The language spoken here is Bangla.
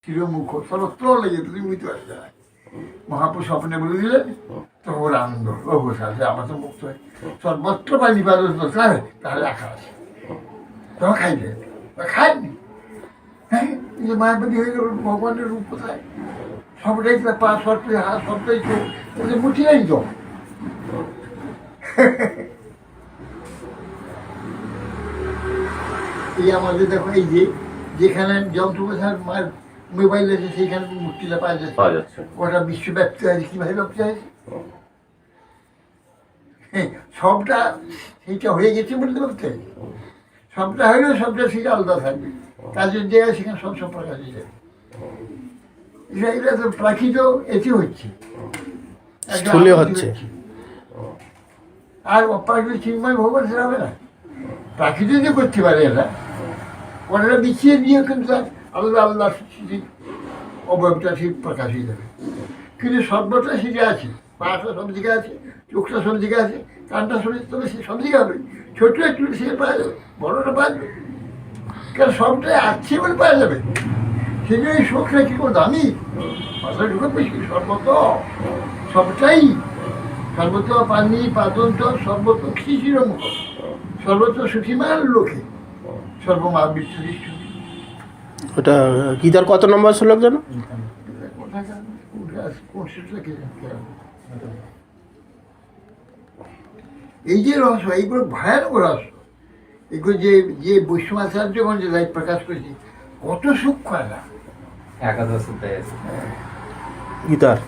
চিরমুখ সর্বত্র লেগে তুমি বুঝতে পারছি না। মহাপুরুষ স্বপ্নে বলে দিলেন তো ওর আনন্দ ও বসে আমার তো মুক্ত হয় সর্বত্র পানি পাওয়া দরকার তাহলে রাখা আছে তখন খাইবে খায়নি। হ্যাঁ এই যে মায়াবাদী হয়ে গেল ভগবানের রূপ কোথায় সবটাই তো পা সবটাই হাত সবটাই তো ওদের মুঠিয়াই তো এই আমাদের দেখো এই যে যেখানে যন্ত্রপ্রসার মার মোবাইল আছে সেইখানে মুক্তিটা পাওয়া যাচ্ছে ওটা বিশ্বব্যাপ্ত আছে কীভাবে ব্যাপ্ত আছে সবটা সেইটা হয়ে গেছে বলতে ভাবতে সবটা হলেও সবটা সেটা আলাদা থাকবে কাজের জায়গায় সেখানে সব সব প্রকাশ হয়ে যাবে এটা তো প্রাকৃত এতে হচ্ছে আর অপ্রাকৃত চিন্ময় ভগবান সেটা হবে না প্রাকৃত যে করতে পারে এরা ওনারা বিছিয়ে দিয়ে কিন্তু আলাদা আলাদা অবয়বটা ঠিক প্রকাশ হয়ে যাবে কিন্তু সর্বটা সেটা আছে পাটা সব দিকে আছে চোখটা সব দিকে আছে কানটা সব তবে সে সব দিকে হবে ছোটো একটু সে পাওয়া যাবে বড়োটা পাওয়া যাবে কারণ সবটাই আছে বলে পাওয়া যাবে সেই জন্য এই শোকটা কী করে দামি মাথায় ঢুকে পেয়েছি সর্বত সবটাই সর্বত পানি পাদন্ত সর্বত শিশির মুখ সর্বত সুখীমার লোকে সর্বমা বিশ্ব ওটা গীতার কত নম্বর শ্লোক জানো? এই যে রহস্য এইগুলো ভয়ানক রহস্য এগুলো যে যে বৈষ্ণবাচার্যগণ যে লাইট প্রকাশ করেছে কত সূক্ষ্ম না একাদশ অধ্যায় আছে গীতার